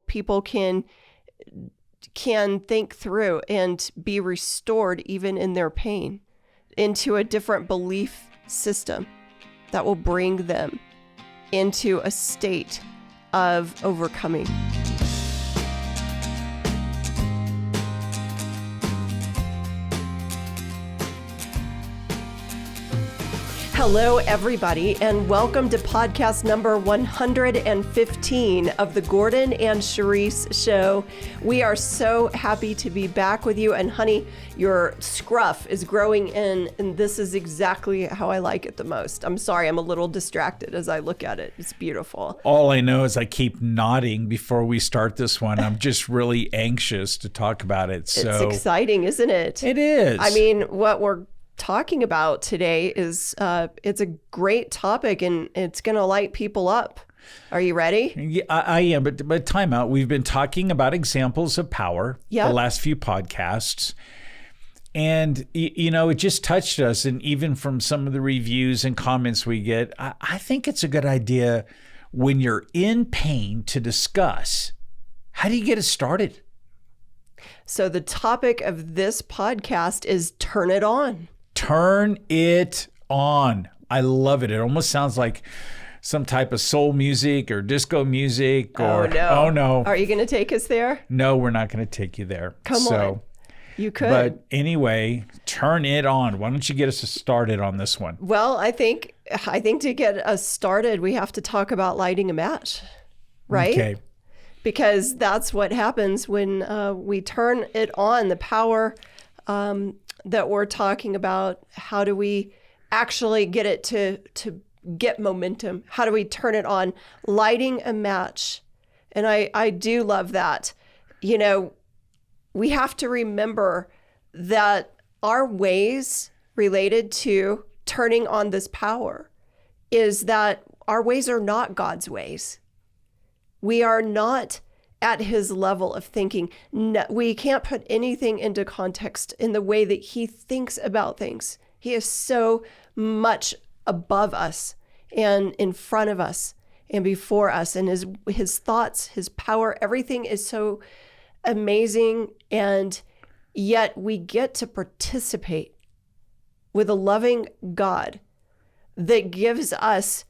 people can think through and be restored even in their pain into a different belief system that will bring them into a state of overcoming. Hello, everybody, and welcome to podcast number 115 of the Gordon and Cherise Show. We are so happy to be back with you. And honey, your scruff is growing in, and this is exactly how I like it the most. I'm sorry, I'm a little distracted as I look at it. It's beautiful. All I know is I keep nodding before we start this one. I'm just really anxious to talk about it. So it's exciting, isn't it? It is. I mean, what we're talking about today is it's a great topic, and it's going to light people up. Are you ready? Yeah, I am, but time out. We've been talking about examples of power the last few podcasts, and it just touched us. And even from some of the reviews and comments we get, I think it's a good idea when you're in pain to discuss, how do you get it started? So the topic of this podcast is turn it on. Turn it on. I love it. It almost sounds like some type of soul music or disco music. Or oh no. Are you going to take us there? No, we're not going to take you there. Come on. You could. But anyway, turn it on. Why don't you get us started on this one? Well, I think to get us started, we have to talk about lighting a match, right? Okay. Because that's what happens when we turn it on, the power that we're talking about. How do we actually get it to get momentum? How do we turn it on? Lighting a match. And I do love that. We have to remember that our ways related to turning on this power is that our ways are not God's ways. We are not at his level of thinking. No, we can't put anything into context in the way that he thinks about things. He is so much above us and in front of us and before us, and his thoughts, his power, everything is so amazing. And yet we get to participate with a loving God that gives us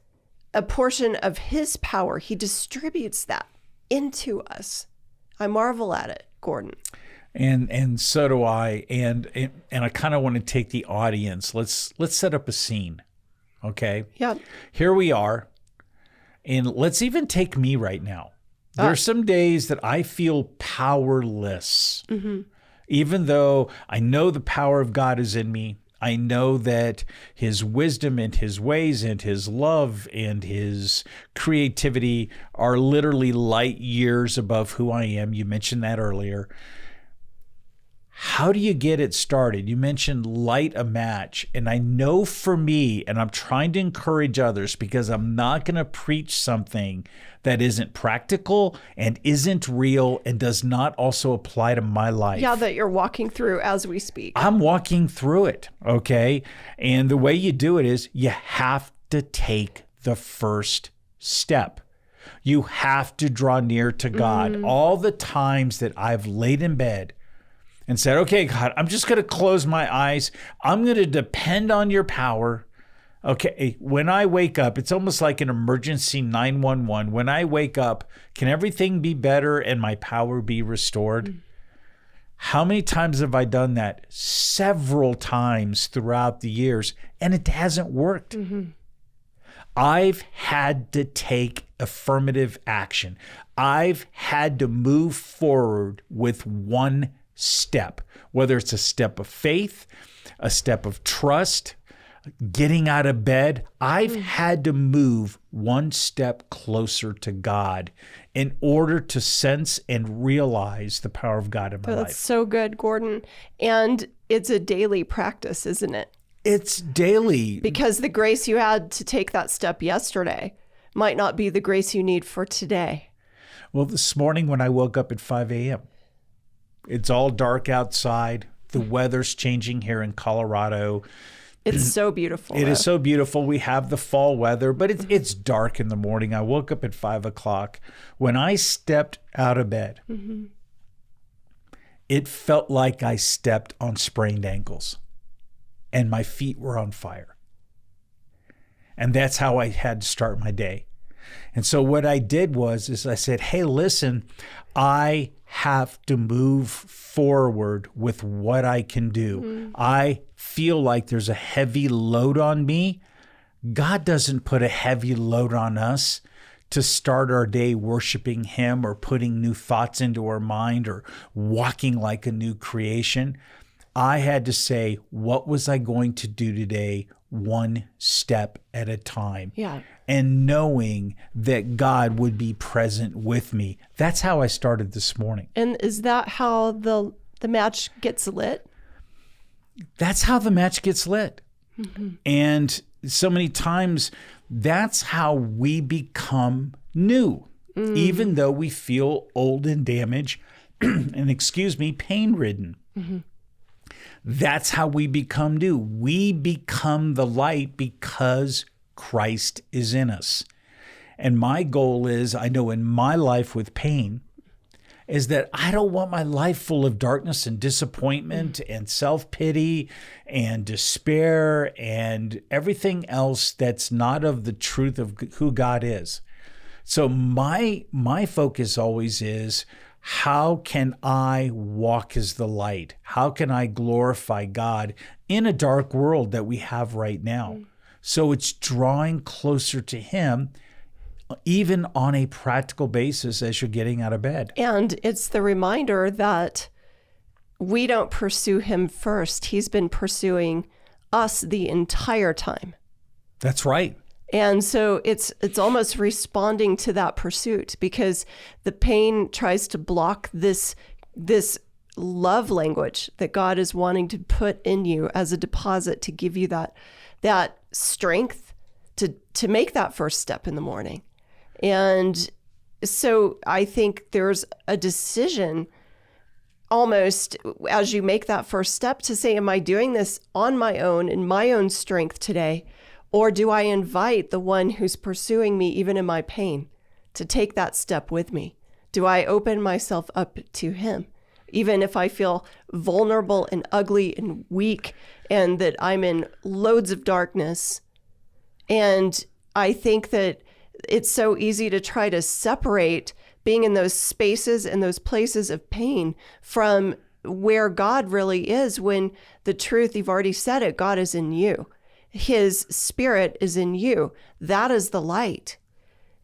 a portion of his power. He distributes that into us. I marvel at it, Gordon. And so do I. And I kind of want to take the audience. Let's set up a scene. Okay? Yeah. Here we are. And let's even take me right now. There's some days that I feel powerless. Mm-hmm. Even though I know the power of God is in me. I know that his wisdom and his ways and his love and his creativity are literally light years above who I am. You mentioned that earlier. How do you get it started? You mentioned light a match. And I know for me, and I'm trying to encourage others because I'm not going to preach something that isn't practical and isn't real and does not also apply to my life. Yeah, that you're walking through as we speak. I'm walking through it, okay? And the way you do it is you have to take the first step. You have to draw near to God. All the times that I've laid in bed and said, okay, God, I'm just going to close my eyes. I'm going to depend on your power. Okay, when I wake up, it's almost like an emergency 911. When I wake up, can everything be better and my power be restored? How many times have I done that? Several times throughout the years, and it hasn't worked. I've had to take affirmative action. I've had to move forward with one step, whether it's a step of faith, a step of trust, getting out of bed. I've had to move one step closer to God in order to sense and realize the power of God in my life. That's so good, Gordon. And it's a daily practice, isn't it? It's daily. Because the grace you had to take that step yesterday might not be the grace you need for today. Well, this morning when I woke up at 5 a.m., it's all dark outside. The weather's changing here in Colorado. It's so beautiful. It is so beautiful. We have the fall weather, but it's dark in the morning. I woke up at 5 o'clock. When I stepped out of bed, it felt like I stepped on sprained ankles and my feet were on fire. And that's how I had to start my day. And so what I did is I said, hey, listen, I have to move forward with what I can do. I feel like there's a heavy load on me. God doesn't put a heavy load on us to start our day worshiping Him or putting new thoughts into our mind or walking like a new creation. I had to say, what was I going to do today, one step at a time? Yeah. And knowing that God would be present with me. That's how I started this morning. And is that how the match gets lit? That's how the match gets lit. And so many times, that's how we become new, even though we feel old and damaged and, pain-ridden. That's how we become new. We become the light because Christ is in us. And my goal is, I know in my life with pain, is that I don't want my life full of darkness and disappointment and self-pity and despair and everything else that's not of the truth of who God is. So my focus always is, how can I walk as the light? How can I glorify God in a dark world that we have right now? So it's drawing closer to Him, even on a practical basis as you're getting out of bed. And it's the reminder that we don't pursue Him first. He's been pursuing us the entire time. That's right. And so it's almost responding to that pursuit, because the pain tries to block this love language that God is wanting to put in you as a deposit to give you that strength to make that first step in the morning. And so I think there's a decision almost as you make that first step to say, am I doing this on my own, in my own strength today? Or do I invite the one who's pursuing me, even in my pain, to take that step with me? Do I open myself up to Him, even if I feel vulnerable and ugly and weak and that I'm in loads of darkness? And I think that it's so easy to try to separate being in those spaces and those places of pain from where God really is, when the truth, you've already said it, God is in you. His Spirit is in you. That is the light.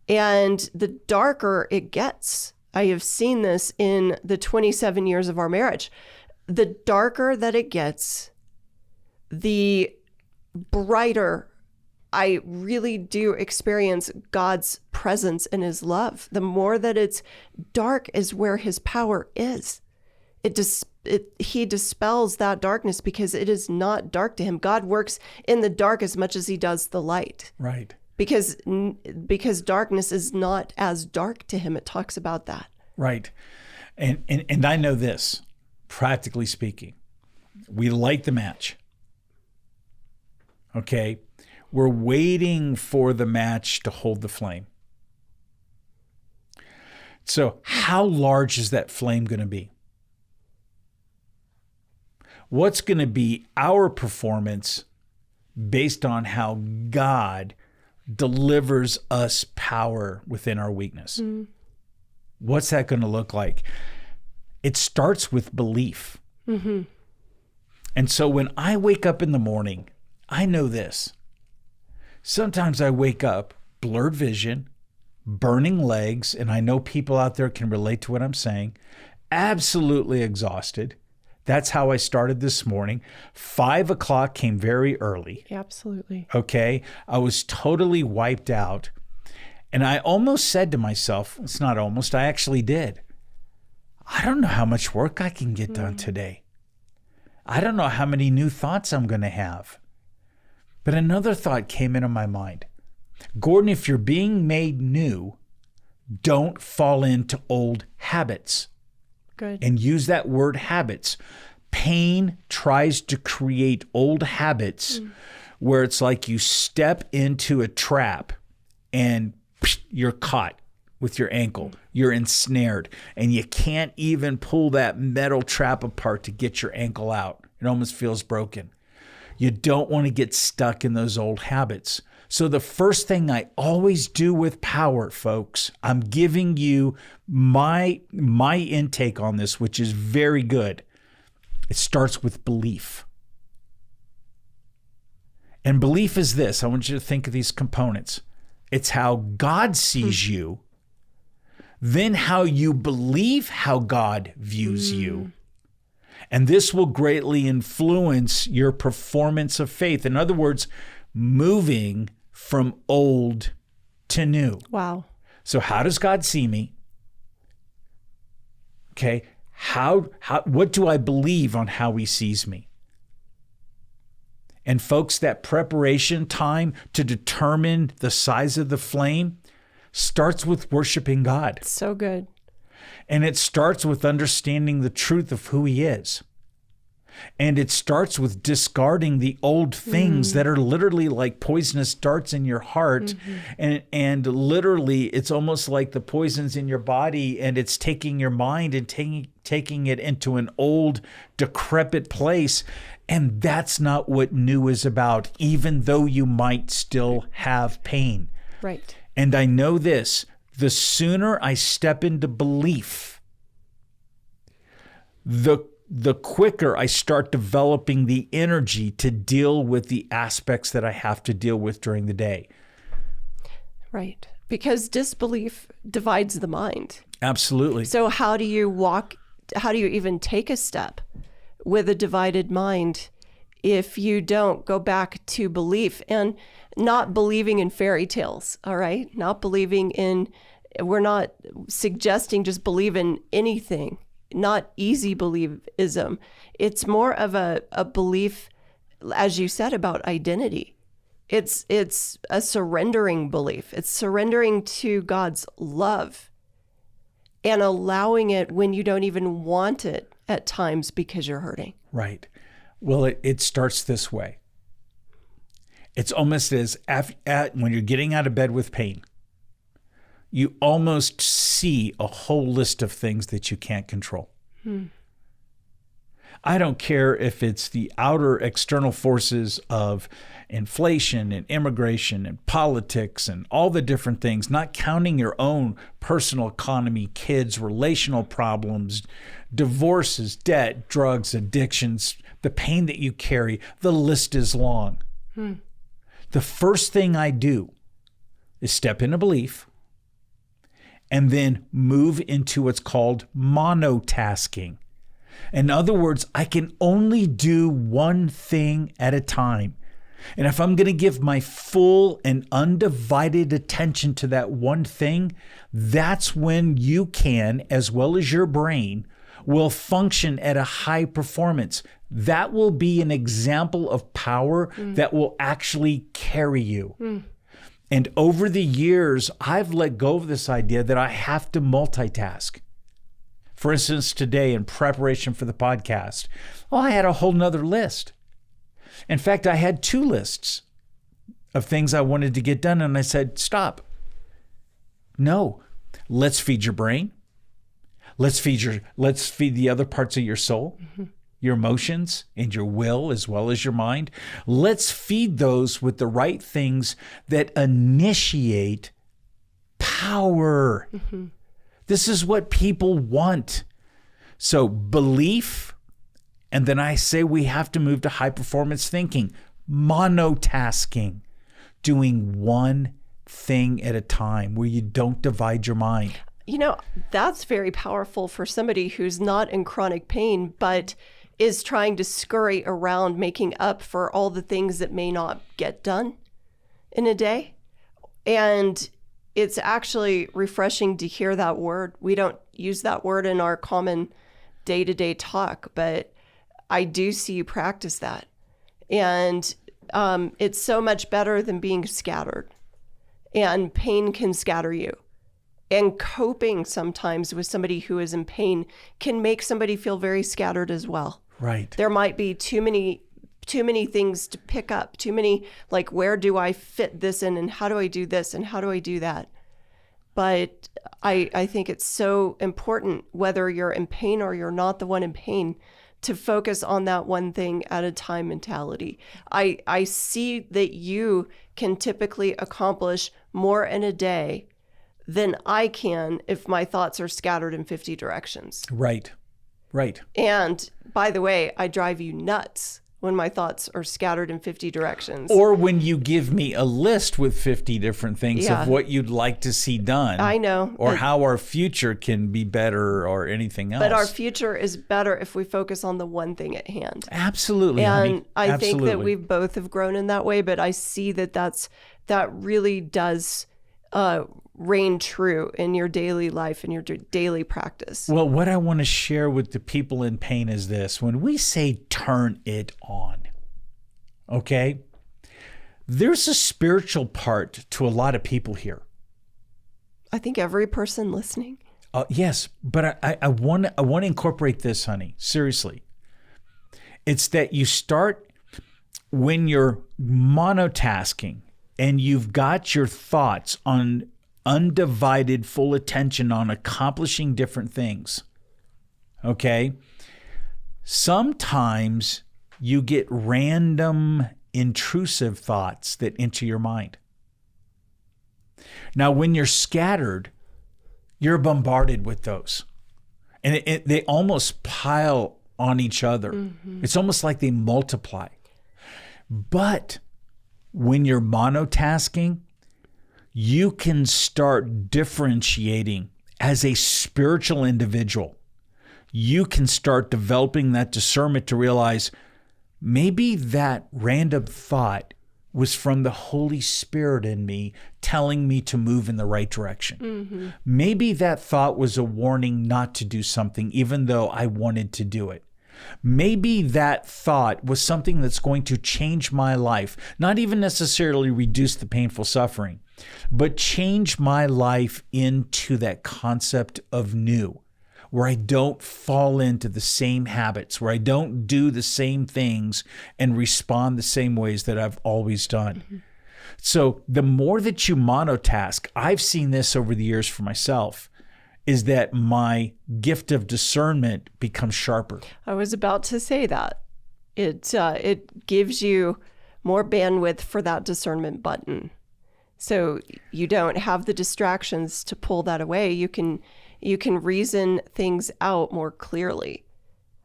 And the darker it gets, I have seen this in the 27 years of our marriage, the darker that it gets, the brighter I really do experience God's presence and His love. The more that it's dark is where His power is. He dispels that darkness because it is not dark to Him. God works in the dark as much as He does the light. Right. Because darkness is not as dark to Him. It talks about that. Right. And I know this, practically speaking, we light the match. Okay. We're waiting for the match to hold the flame. So how large is that flame going to be? What's going to be our performance based on how God delivers us power within our weakness? What's that going to look like? It starts with belief. And so when I wake up in the morning, I know this. Sometimes I wake up, blurred vision, burning legs, and I know people out there can relate to what I'm saying, absolutely exhausted. That's how I started this morning. 5 o'clock came very early. Absolutely. Okay. I was totally wiped out. And I almost said to myself, it's not almost, I actually did. I don't know how much work I can get done today. I don't know how many new thoughts I'm going to have. But another thought came into my mind. Gordon, if you're being made new, don't fall into old habits. Good. And use that word habits. pain tries to create old habits where it's like you step into a trap and you're caught with your ankle. You're ensnared and you can't even pull that metal trap apart to get your ankle out. It almost feels broken. You don't want to get stuck in those old habits. So the first thing I always do with power, folks, I'm giving you my intake on this, which is very good. It starts with belief. And belief is this. I want you to think of these components. It's how God sees you, then how you believe how God views you. And this will greatly influence your performance of faith. In other words, moving from old to new. Wow. So how does God see me? Okay. What do I believe on how he sees me? And folks, that preparation time to determine the size of the flame starts with worshiping God. So good. And it starts with understanding the truth of who he is. And it starts with discarding the old things that are literally like poisonous darts in your heart. And literally, it's almost like the poison's in your body and it's taking your mind and taking it into an old, decrepit place. And that's not what new is about, even though you might still have pain. Right. And I know this, the sooner I step into belief, the quicker I start developing the energy to deal with the aspects that I have to deal with during the day. Right. Because disbelief divides the mind. Absolutely. So how do you even take a step with a divided mind if you don't go back to belief and not believing in fairy tales, all right? We're not suggesting just believe in anything. Not easy believism. It's more of a belief, as you said, about identity. It's a surrendering belief. It's surrendering to God's love and allowing it when you don't even want it at times because you're hurting. Right. Well, it starts this way. It's almost as when you're getting out of bed with pain, you almost see a whole list of things that you can't control. I don't care if it's the outer external forces of inflation and immigration and politics and all the different things, not counting your own personal economy, kids, relational problems, divorces, debt, drugs, addictions, the pain that you carry. The list is long. The first thing I do is step into belief and then move into what's called monotasking. In other words, I can only do one thing at a time. And if I'm going to give my full and undivided attention to that one thing, that's when you can, as well as your brain, will function at a high performance. That will be an example of power that will actually carry you. And over the years, I've let go of this idea that I have to multitask. For instance, today in preparation for the podcast, I had a whole nother list. In fact, I had 2 lists of things I wanted to get done. And I said, stop. No, let's feed your brain. Let's feed the other parts of your soul, your emotions and your will, as well as your mind. Let's feed those with the right things that initiate power. This is what people want. So belief, and then I say we have to move to high performance thinking, monotasking, doing one thing at a time where you don't divide your mind. You know, that's very powerful for somebody who's not in chronic pain, but is trying to scurry around making up for all the things that may not get done in a day. And it's actually refreshing to hear that word. We don't use that word in our common day-to-day talk, but I do see you practice that. And it's so much better than being scattered. And pain can scatter you. And coping sometimes with somebody who is in pain can make somebody feel very scattered as well. Right. There might be too many things to pick up, too many, like, where do I fit this in, and how do I do this, and how do I do that? But I think it's so important, whether you're in pain or you're not the one in pain, to focus on that one thing at a time mentality. I see that you can typically accomplish more in a day than I can if my thoughts are scattered in 50 directions. Right. Right. And by the way, I drive you nuts when my thoughts are scattered in 50 directions. Or when you give me a list with 50 different things Yeah. of what you'd like to see done. I know. Or how our future can be better or anything else. But our future is better if we focus on the one thing at hand. Absolutely, And honey. I think that Absolutely. we both have grown in that way, but I see that really does reign true in your daily life and your daily practice. Well, what I want to share with the people in pain is this. When we say turn it on, okay, there's a spiritual part to a lot of people here. I think every person listening. Yes, but I want to incorporate this, honey. Seriously. It's that you start when you're monotasking and you've got your thoughts on undivided full attention on accomplishing different things. Okay? Sometimes you get random intrusive thoughts that enter your mind. Now, when you're scattered, you're bombarded with those. And they almost pile on each other. Mm-hmm. It's almost like they multiply. But when you're monotasking, you can start differentiating as a spiritual individual. You can start developing that discernment to realize maybe that random thought was from the Holy Spirit in me telling me to move in the right direction. Mm-hmm. Maybe that thought was a warning not to do something even though I wanted to do it. Maybe that thought was something that's going to change my life, not even necessarily reduce the painful suffering, but change my life into that concept of new, where I don't fall into the same habits, where I don't do the same things and respond the same ways that I've always done. Mm-hmm. So the more that you monotask, I've seen this over the years for myself, is that my gift of discernment becomes sharper. I was about to say that. It gives you more bandwidth for that discernment button. So you don't have the distractions to pull that away. You can reason things out more clearly.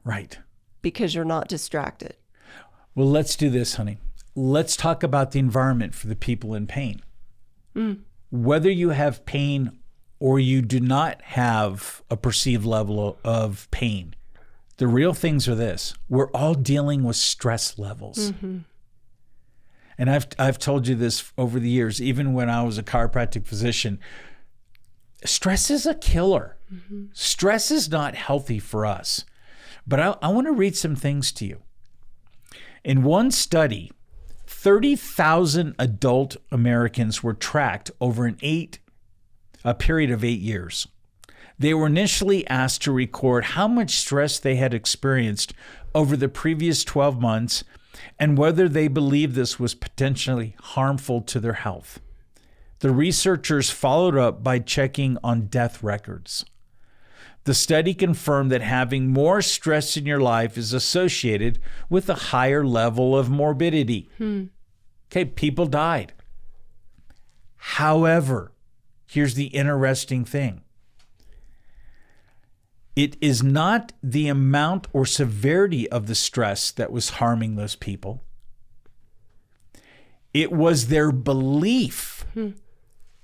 Right. Because you're not distracted. Well, let's do this, honey. Let's talk about the environment for the people in pain. Whether you have pain or you do not have a perceived level of pain, the real things are this. We're all dealing with stress levels. Mm-hmm. And I've told you this over the years, even when I was a chiropractic physician, stress is a killer. Mm-hmm. Stress is not healthy for us. But I want to read some things to you. In one study, 30,000 adult Americans were tracked over a period of 8 years. They were initially asked to record how much stress they had experienced over the previous 12 months and whether they believed this was potentially harmful to their health. The researchers followed up by checking on death records. The study confirmed that having more stress in your life is associated with a higher level of morbidity. Okay, people died. However, here's the interesting thing. It is not the amount or severity of the stress that was harming those people. It was their belief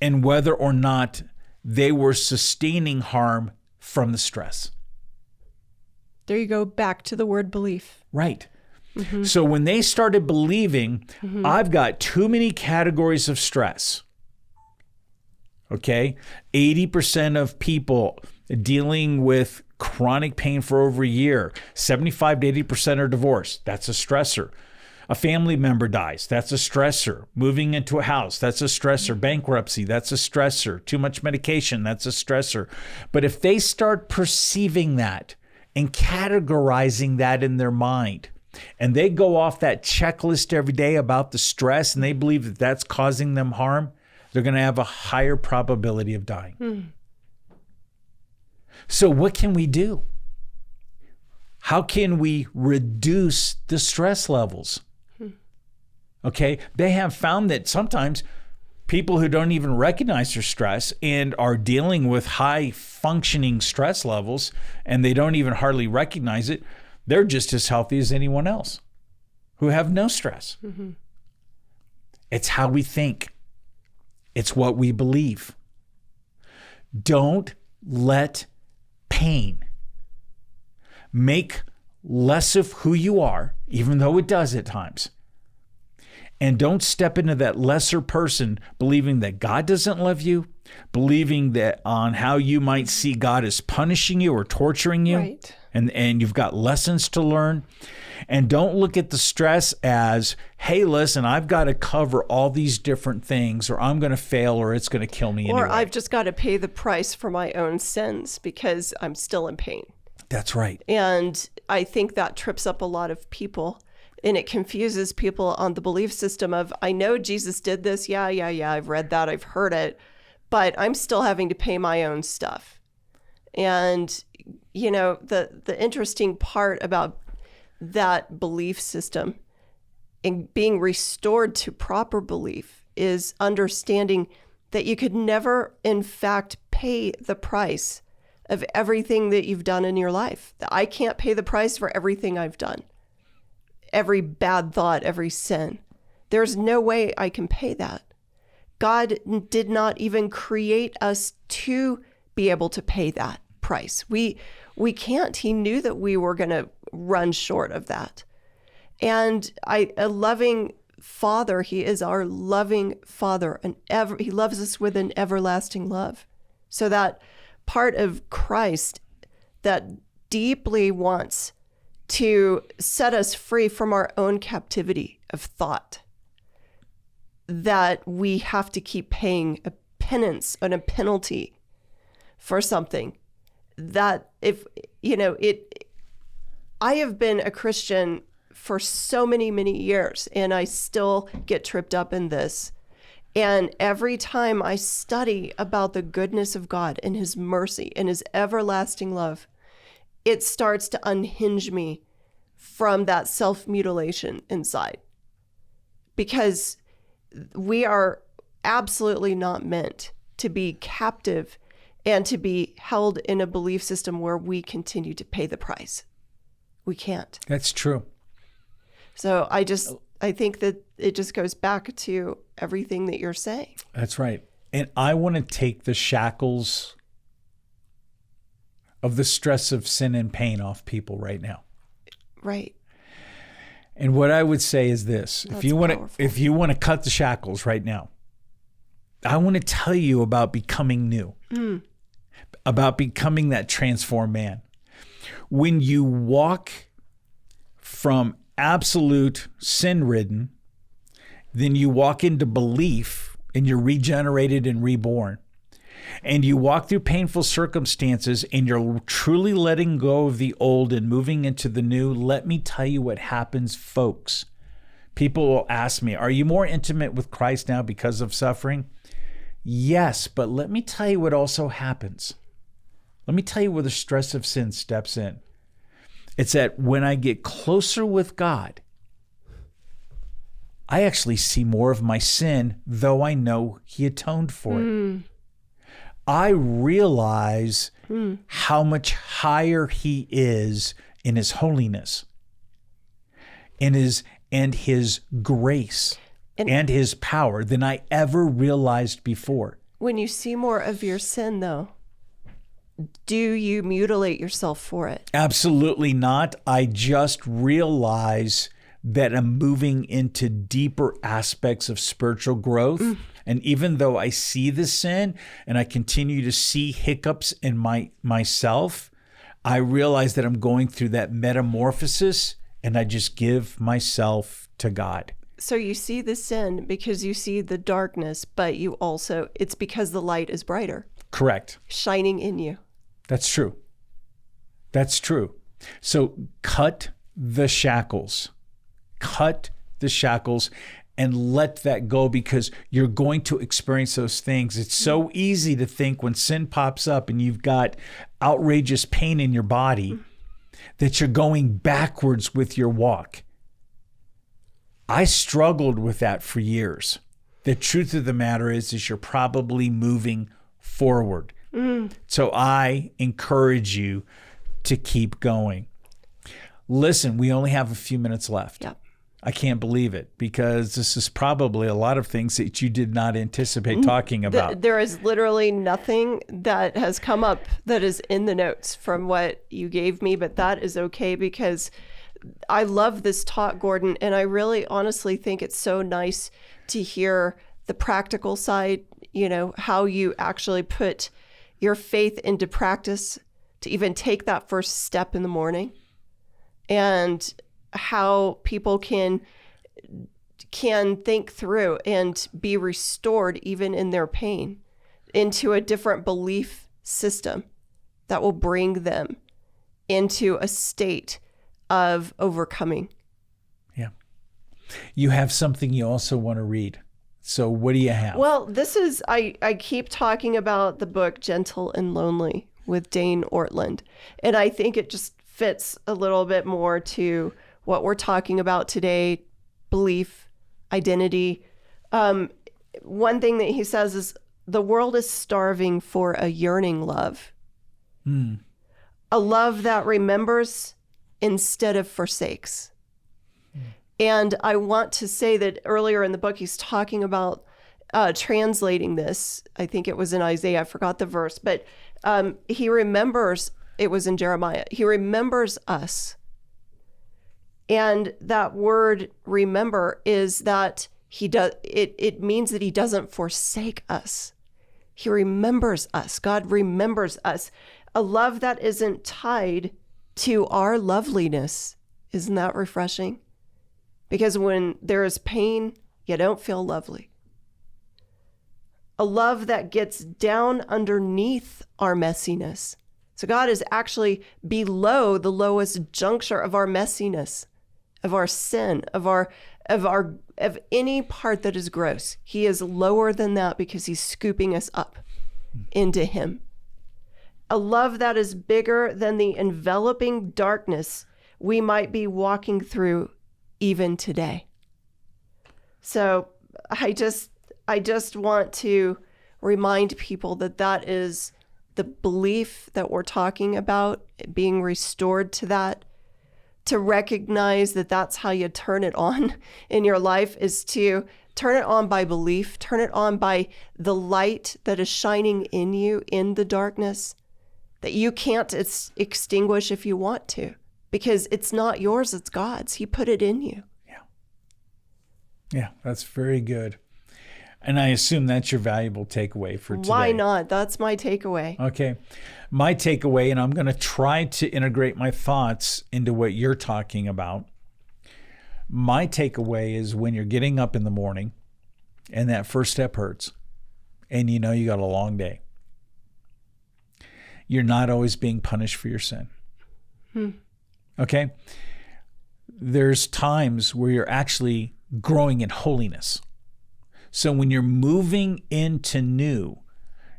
in whether or not they were sustaining harm from the stress. There you go, back to the word belief. Right. Mm-hmm. So when they started believing, I've got too many categories of stress. Okay? 80% of people dealing with chronic pain for over a year, 75 to 80% are divorced. That's a stressor. A family member dies. That's a stressor. Moving into a house. That's a stressor. Bankruptcy. That's a stressor. Too much medication. That's a stressor. But if they start perceiving that and categorizing that in their mind. And they go off that checklist every day about the stress, and they believe that that's causing them harm, they're going to have a higher probability of dying. So what can we do? How can we reduce the stress levels? Okay, they have found that sometimes people who don't even recognize their stress and are dealing with high functioning stress levels, and they don't even hardly recognize it, they're just as healthy as anyone else who have no stress. It's how we think. It's what we believe. Don't let pain make less of who you are, even though it does at times. And don't step into that lesser person believing that God doesn't love you, believing that on how you might see God as punishing you or torturing you. Right. And you've got lessons to learn. And don't look at the stress as, hey, listen, I've got to cover all these different things, or I'm going to fail, or it's going to kill me anyway. Or I've just got to pay the price for my own sins because I'm still in pain. That's right. And I think that trips up a lot of people, and it confuses people on the belief system of, I know Jesus did this. Yeah. I've read that. I've heard it, but I'm still having to pay my own stuff. And, you know, the interesting part about that belief system and being restored to proper belief is understanding that you could never, in fact, pay the price of everything that you've done in your life. I can't pay the price for everything I've done. Every bad thought, every sin. There's no way I can pay that. God did not even create us to be able to pay that price. We can't. He knew that we were going to run short of that. And a loving Father, he is our loving Father, and he loves us with an everlasting love. So that part of Christ that deeply wants to set us free from our own captivity of thought, that we have to keep paying a penance and a penalty for something. That if, you know, I have been a Christian for so many, many years, and I still get tripped up in this. And every time I study about the goodness of God and his mercy and his everlasting love, it starts to unhinge me from that self-mutilation inside. Because we are absolutely not meant to be captive and to be held in a belief system where we continue to pay the price. We can't. That's true. So I think that it just goes back to everything that you're saying. That's right. And I want to take the shackles of the stress of sin and pain off people right now. Right. And what I would say is this: That's if you want to cut the shackles right now, I want to tell you about becoming new, about becoming that transformed man. When you walk from absolute sin-ridden, then you walk into belief and you're regenerated and reborn. And you walk through painful circumstances and you're truly letting go of the old and moving into the new. Let me tell you what happens, folks. People will ask me, are you more intimate with Christ now because of suffering? Yes, but let me tell you what also happens. Let me tell you where the stress of sin steps in. It's that when I get closer with God, I actually see more of my sin, though I know he atoned for it. I realize how much higher he is in his holiness, in his grace and his power than I ever realized before. When you see more of your sin, though, do you mutilate yourself for it? Absolutely not. I just realize that I'm moving into deeper aspects of spiritual growth. And even though I see the sin and I continue to see hiccups in myself, I realize that I'm going through that metamorphosis, and I just give myself to God. So you see the sin because you see the darkness, but it's because the light is brighter. Correct. Shining in you. That's true. That's true. So cut the shackles. Cut the shackles and let that go, because you're going to experience those things. It's so easy to think when sin pops up and you've got outrageous pain in your body that you're going backwards with your walk. I struggled with that for years. The truth of the matter is you're probably moving forward. So I encourage you to keep going. Listen, we only have a few minutes left. Yep. I can't believe it, because this is probably a lot of things that you did not anticipate talking about. There is literally nothing that has come up that is in the notes from what you gave me, but that is okay, because I love this talk, Gordon, and I really honestly think it's so nice to hear the practical side, how you actually put your faith into practice to even take that first step in the morning, and how people can think through and be restored even in their pain into a different belief system that will bring them into a state of overcoming. Yeah. You have something you also want to read. So what do you have? Well, this is, I keep talking about the book Gentle and Lonely with Dane Ortland. And I think it just fits a little bit more to what we're talking about today, belief, identity. One thing that he says is the world is starving for a yearning love. A love that remembers instead of forsakes. And I want to say that earlier in the book, he's talking about translating this. I think it was in Isaiah. I forgot the verse, but he remembers, it was in Jeremiah. He remembers us. And that word remember is that it means that he doesn't forsake us. He remembers us. God remembers us. A love that isn't tied to our loveliness. Isn't that refreshing? Because when there is pain, you don't feel lovely. A love that gets down underneath our messiness. So God is actually below the lowest juncture of our messiness, of our sin, of any part that is gross. He is lower than that because he's scooping us up into him. A love that is bigger than the enveloping darkness we might be walking through even today. So I just want to remind people that is the belief that we're talking about, being restored to that, to recognize that that's how you turn it on in your life, is to turn it on by belief, turn it on by the light that is shining in you in the darkness, that you can't extinguish if you want to, because it's not yours, it's God's. He put it in you. Yeah, that's very good. And I assume that's your valuable takeaway for today. Why not? That's my takeaway. Okay. My takeaway, and I'm going to try to integrate my thoughts into what you're talking about. My takeaway is when you're getting up in the morning and that first step hurts and you know you got a long day, you're not always being punished for your sin. Okay? There's times where you're actually growing in holiness. So when you're moving into new,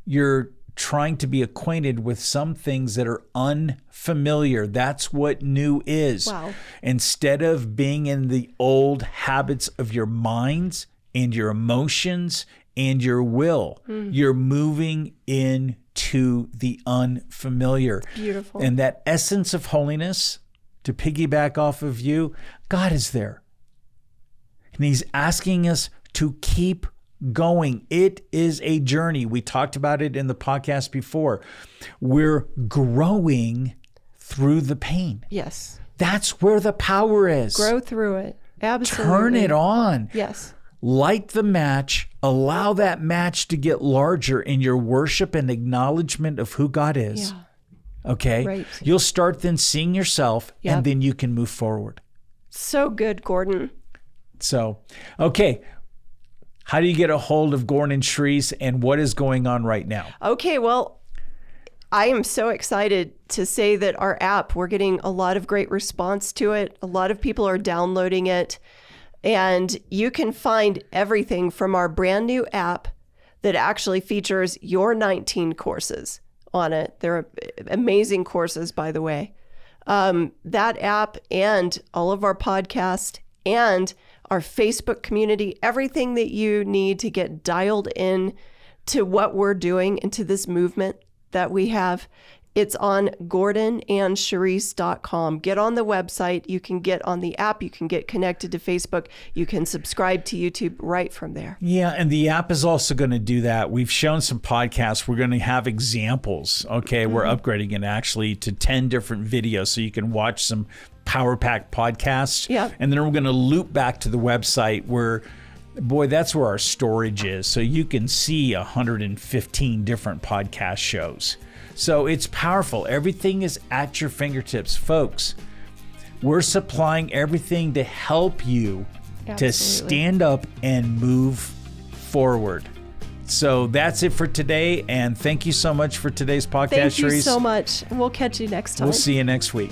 you're trying to be acquainted with some things that are unfamiliar. That's what new is. Wow. Instead of being in the old habits of your minds and your emotions and your will, you're moving into the unfamiliar. Beautiful. And that essence of holiness, to piggyback off of you, God is there. And he's asking us to keep going. It is a journey. We talked about it in the podcast before. We're growing through the pain. Yes. That's where the power is. Grow through it. Absolutely. Turn it on. Yes. Light the match. Allow that match to get larger in your worship and acknowledgement of who God is. Yeah. Okay? Right. You'll start then seeing yourself, and then you can move forward. So good, Gordon. So, okay. How do you get a hold of Gordon and Cherise, and what is going on right now? Okay, well, I am so excited to say that our app, we're getting a lot of great response to it. A lot of people are downloading it. And you can find everything from our brand new app that actually features your 19 courses on it. They're amazing courses, by the way. That app and all of our podcasts and our Facebook community, everything that you need to get dialed in to what we're doing and to this movement that we have. It's on GordonandCherise.com. Get on the website. You can get on the app. You can get connected to Facebook. You can subscribe to YouTube right from there. Yeah, and the app is also going to do that. We've shown some podcasts. We're going to have examples. Okay, we're upgrading it actually to 10 different videos so you can watch some Power Pack podcasts. Yeah. And then we're going to loop back to the website where, boy, that's where our storage is. So you can see 115 different podcast shows. So it's powerful. Everything is at your fingertips. Folks, we're supplying everything to help you to stand up and move forward. So that's it for today. And thank you so much for today's podcast, Thank you Cherise. so much. We'll catch you next time. We'll see you next week.